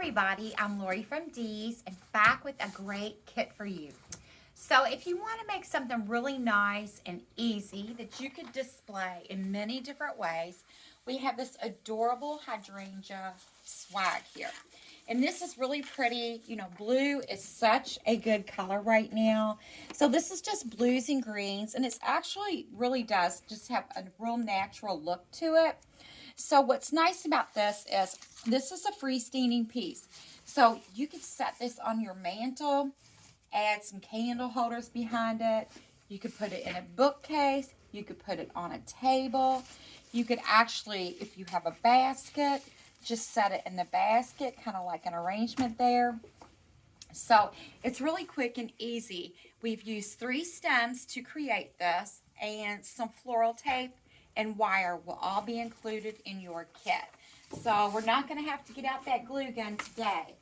everybody, I'm Lorie from Dee's and back with a great kit for you. So if you want to make something really nice and easy that you could display in many different ways, we have this adorable hydrangea swag here. And this is really pretty. You know, blue is such a good color right now. So this is just blues and greens, and it's actually really does just have a real natural look to it. So what's nice about this is a freestanding piece. So you could set this on your mantle, add some candle holders behind it. You could put it in a bookcase. You could put it on a table. You could actually, if you have a basket, just set it in the basket, kind of like an arrangement there. So it's really quick and easy. We've used 3 stems to create this, and some floral tape and wire will all be included in your kit. So we're not going to have to get out that glue gun today.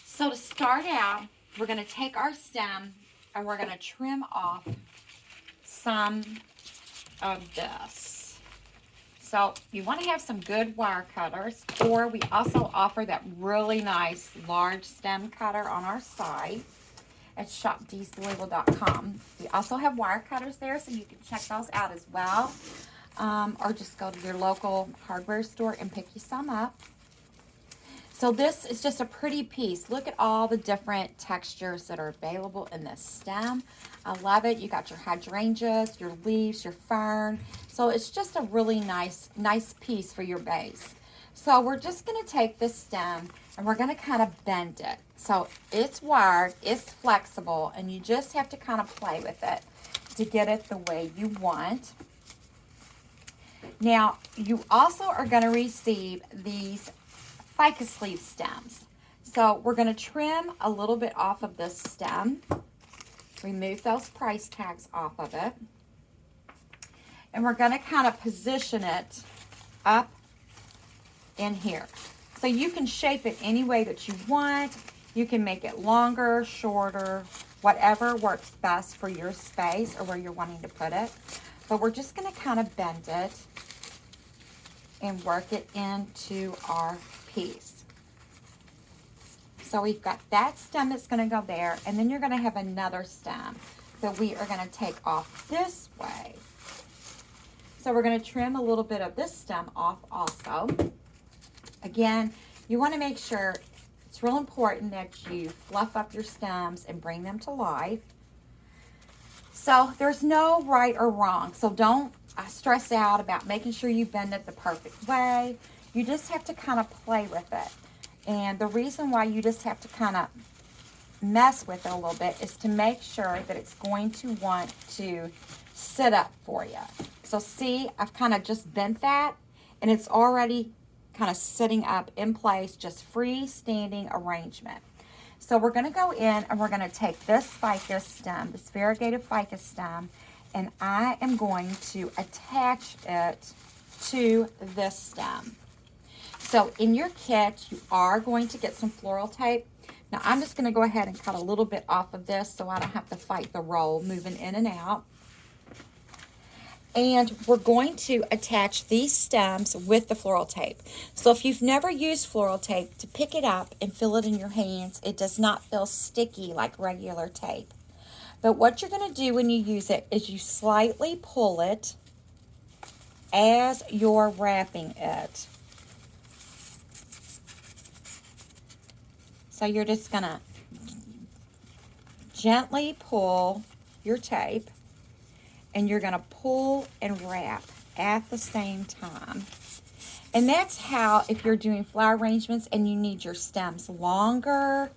So to start out, we're going to take our stem and we're going to trim off some of this. So you want to have some good wire cutters, or we also offer that really nice large stem cutter on our site at shopdeeslouisville.com. We also have wire cutters there, so you can check those out as well. Or just go to your local hardware store and pick you some up. So this is just a pretty piece. Look at all the different textures that are available in this stem. I love it. You got your hydrangeas, your leaves, your fern. So it's just a really nice piece for your base. So we're just going to take this stem and we're going to kind of bend it. So it's wired, it's flexible, and you just have to kind of play with it to get it the way you want. Now, you also are going to receive these ficus leaf stems. So we're going to trim a little bit off of this stem, remove those price tags off of it, and we're going to kind of position it up in here. So you can shape it any way that you want. You can make it longer, shorter, whatever works best for your space or where you're wanting to put it. But we're just going to kind of bend it and work it into our piece. So we've got that stem that's going to go there, and then you're going to have another stem that we are going to take off this way. So we're going to trim a little bit of this stem off also. Again, you want to make sure, it's real important that you fluff up your stems and bring them to life. So there's no right or wrong. So don't stress out about making sure you bend it the perfect way. You just have to kind of play with it. And the reason why you just have to kind of mess with it a little bit is to make sure that it's going to want to sit up for you. So see, I've kind of just bent that, and it's already kind of sitting up in place, just freestanding arrangement. So we're going to go in and we're going to take this ficus stem, this variegated ficus stem, and I am going to attach it to this stem. So in your kit, you are going to get some floral tape. Now I'm just going to go ahead and cut a little bit off of this so I don't have to fight the roll moving in and out. And we're going to attach these stems with the floral tape. So if you've never used floral tape, to pick it up and feel it in your hands, it does not feel sticky like regular tape. But what you're going to do when you use it is you slightly pull it as you're wrapping it. So you're just going to gently pull your tape, and you're going to pull and wrap at the same time. And that's how, if you're doing flower arrangements and you need your stems longer,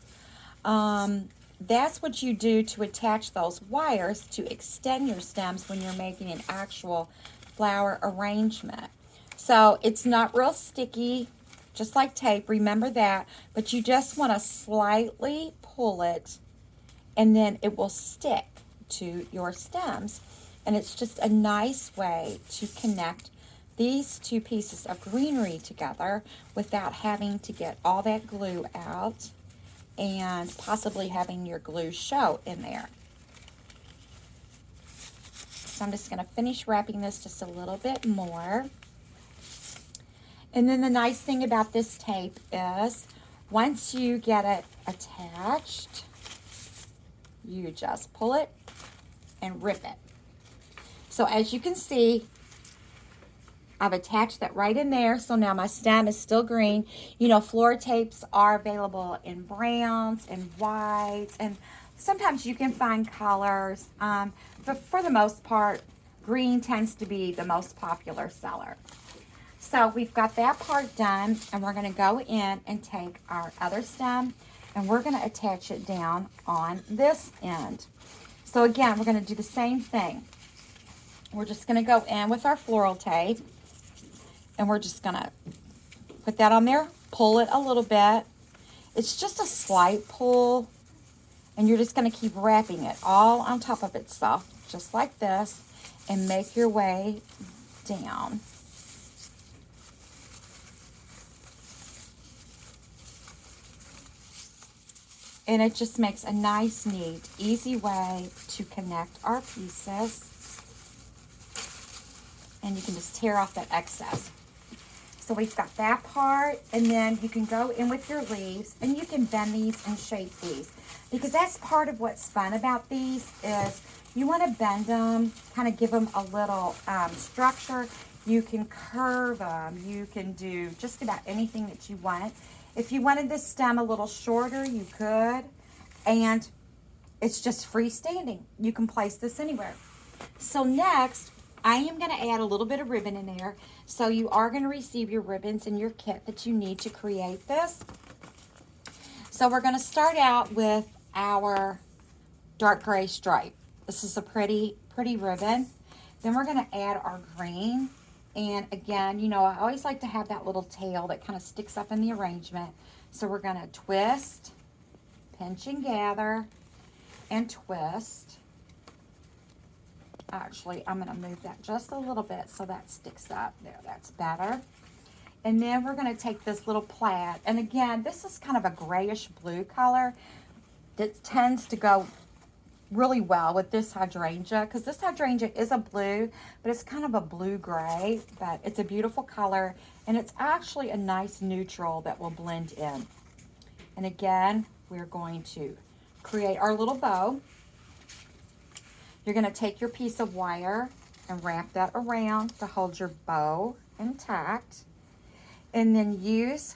that's what you do to attach those wires to extend your stems when you're making an actual flower arrangement. So it's not real sticky, just like tape, remember that, but you just want to slightly pull it, and then it will stick to your stems. And it's just a nice way to connect these 2 pieces of greenery together without having to get all that glue out and possibly having your glue show in there. So I'm just going to finish wrapping this just a little bit more. And then the nice thing about this tape is Once you get it attached, you just pull it and rip it. So as you can see, I've attached that right in there. So now my stem is still green. You know, floor tapes are available in browns and whites, and sometimes you can find colors. But for the most part, green tends to be the most popular seller. So we've got that part done, and we're going to go in and take our other stem, and we're going to attach it down on this end. So again, we're going to do the same thing. We're just going to go in with our floral tape, and we're just going to put that on there, pull it a little bit. It's just a slight pull, and you're just going to keep wrapping it all on top of itself, just like this, and make your way down. And it just makes a nice, neat, easy way to connect our pieces. And you can just tear off that excess. So we've got that part, and then you can go in with your leaves, and you can bend these and shape these. Because that's part of what's fun about these is you want to bend them, kind of give them a little structure. You can curve them. You can do just about anything that you want. If you wanted this stem a little shorter, you could, and it's just freestanding. You can place this anywhere. So next, I am going to add a little bit of ribbon in there. So you are going to receive your ribbons in your kit that you need to create this. So we're going to start out with our dark gray stripe. This is a pretty ribbon. Then we're going to add our green. And again, you know, I always like to have that little tail that kind of sticks up in the arrangement. So we're going to twist, pinch and gather, and twist. Actually, I'm going to move that just a little bit so that sticks up. There, that's better. And then we're going to take this little plaid. And again, this is kind of a grayish blue color that tends to go really well with this hydrangea, because this hydrangea is a blue, but it's kind of a blue-gray, but it's a beautiful color, and it's actually a nice neutral that will blend in. And again, we're going to create our little bow. You're going to take your piece of wire and wrap that around to hold your bow intact, and then use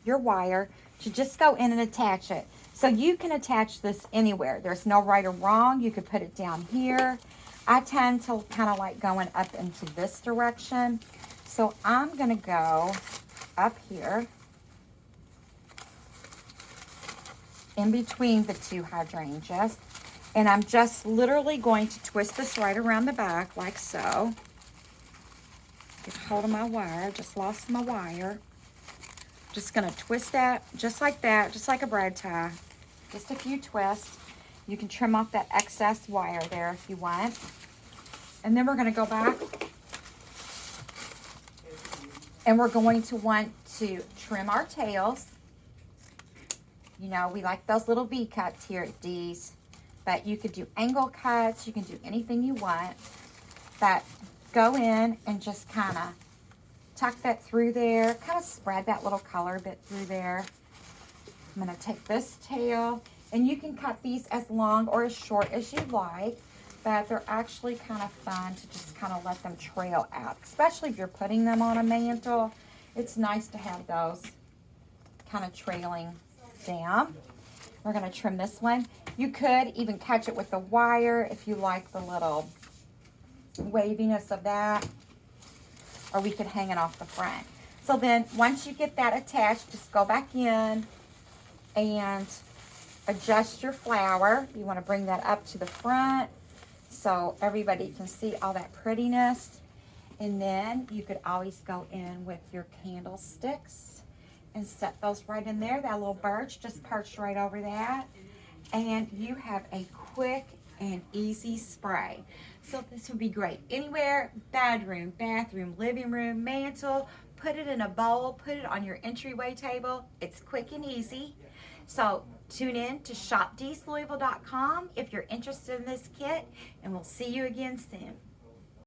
your wire to just go in and attach it. So you can attach this anywhere. There's no right or wrong. You could put it down here. I tend to kind of like going up into this direction. So I'm going to go up here in between the two hydrangeas. And I'm just literally going to twist this right around the back like so. Get hold of my wire. Just lost my wire. Just going to twist that just like that, just like a brad tie. Just a few twists. You can trim off that excess wire there if you want. And then we're going to go back. And we're going to want to trim our tails. You know, we like those little V cuts here at Dee's. But you could do angle cuts. You can do anything you want. But go in and just kind of tuck that through there. Kind of spread that little color bit through there. I'm going to take this tail, and you can cut these as long or as short as you like, but they're actually kind of fun to just kind of let them trail out, especially if you're putting them on a mantle. It's nice to have those kind of trailing down. We're going to trim this one. You could even catch it with the wire if you like the little waviness of that, or we could hang it off the front. So then once you get that attached, just go back in and adjust your flower. You want to bring that up to the front so everybody can see all that prettiness. And then you could always go in with your candlesticks and set those right in there. That little birch just perched right over that. And you have a quick and easy spray. So this would be great anywhere: bedroom, bathroom, living room, mantle. Put it in a bowl, put it on your entryway table. It's quick and easy. So tune in to shopdeeslouisville.com if you're interested in this kit, and we'll see you again soon.